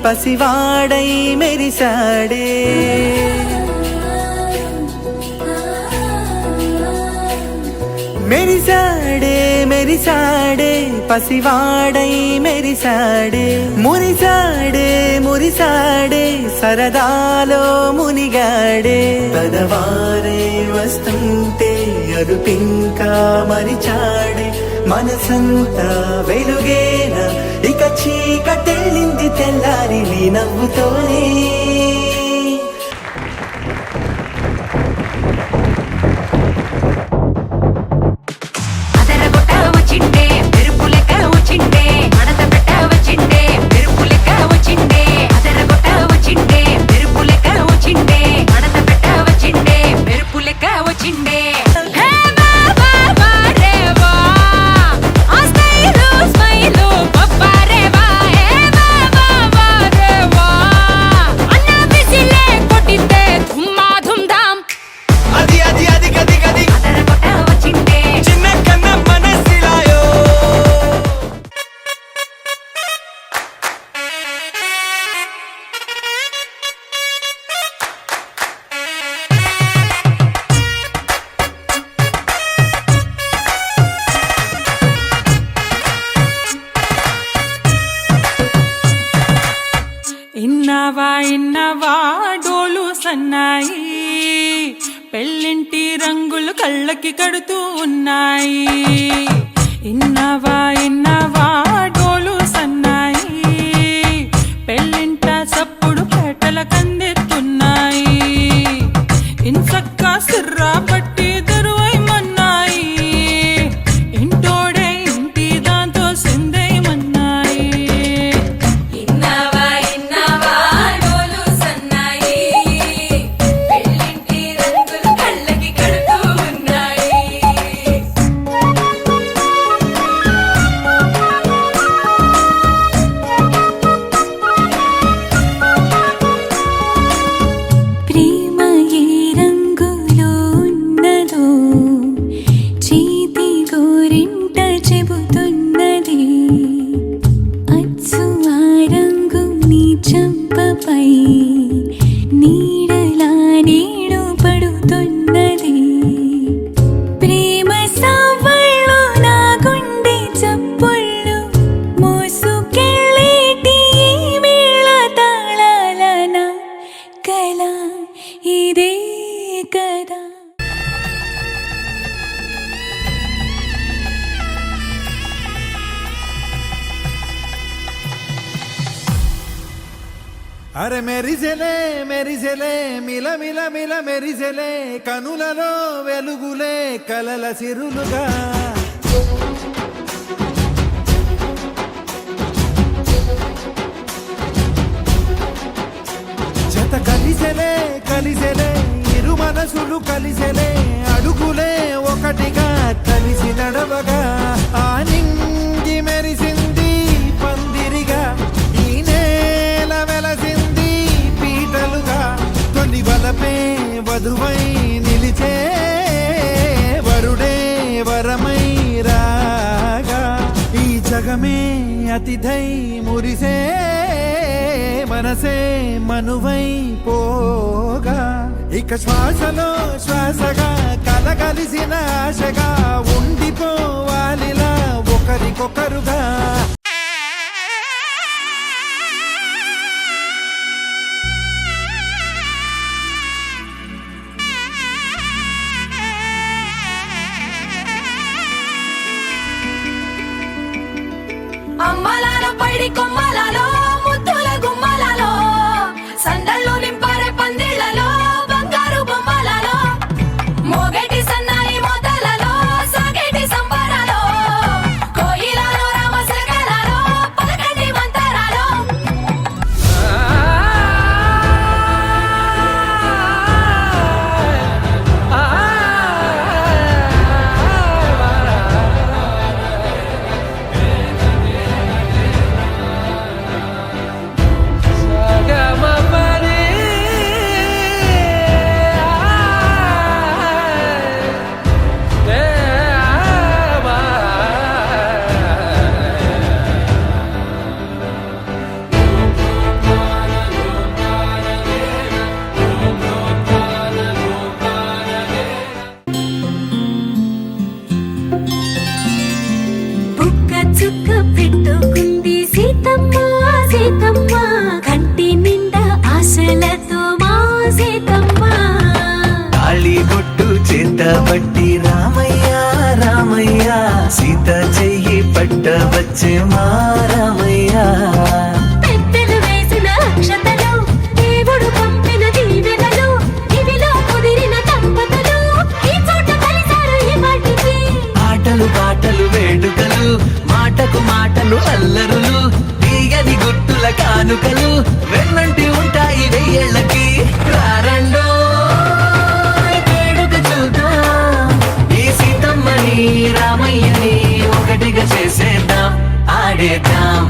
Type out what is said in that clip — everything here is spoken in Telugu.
పసివాడై మెరిసాడే మెరిసాడే మెరిసాడే పసివాడై మెరిసాడే మురిసాడే మురిసాడే సరదాలో మునిగాడే పదవారే వస్తుంటే అరుపింకా మరిచాడే మనసంతా వెలుగేన ఇక చీకటెళ్ళింది తెల్లారి నీ నవ్వుతోనే ఇన్నవా డోలు సన్నాయి పెళ్ళింటి రంగులు కళ్ళకి కడుతూ ఉన్నాయి ఇన్నవా డోలు సన్నాయి పెళ్ళింట సప్పుడు పేటల కందెత్తున్నాయి ఇన్సక్క సిర్రా పట్టి దరువై మన్నాయి ఇంటోడే ఇంటి దాంతో సిందై మన్నాయి నీడలా నీడు పడుతున్నది ప్రేమ సావళ్ళు నా గుండె చప్పుళ్ళు మోసుకెళ్ళేటి మేళ తాళాలన కళ ఇదే కదా అరే మెరిసెలే మెరిసెలే మిల మిల మిల మెరిసెలే కనులలో వెలుగులే కలల సిరులుగా జత కలిసెలే కలిసెలే ఇరు మనసులు కలిసెలే అడుగులే ఒకటిగా కలిసి నడవగా ఆ నింగి మెరిసింది పందిరిగా ఈ నేల వెలసింది పీటలుగా తొలి వలపే వధువై నిలిచే వరుడే వరమై రాగా ఈ జగమే అతిథై మురిసే మనసే మనువై పోగా ఇక శ్వాసలో శ్వాసగా కలగలిసిన ఆశగా ఉండిపోవాలిలా ఒకరికొకరుగా అమ్మలాల పైడి కొమ్మలలో ముద్దుల గుమ్మలలో సందళ్ళు నింపారే పందిళ్లలో బంగారు బొమ్మలలో మోగేటి సన్నాయి మోతలలో సాగేటి సంబరాలో కోయిలలో రామశకలలో పలకండి మంతరాలో సీతమ్మ తాళి బొట్టు చేత పట్టి రామయ్య రామయ్య సీత చెయ్యి పట్ట వచ్చే మా రామయ్య పెద్దలు వేసిన అక్షతలు దేవుడు పంపిన దీవెనలు ఇవిలో కుదిరిన దంపతులు ఈ చోట కలిసారు ఈ వాటికి ఆటలు పాటలు వేడుకలు మాటకు మాటలు అల్లరులు తీయని గుట్టుల కానుకలు వెన్నంటి ఉంటాయి వెయ్యేళ్ళకి రారండో వేడుక చూద్దాం ఈ సీతమ్మని రామయ్యని ఒకటిగా చేసేద్దాం ఆడేద్దాం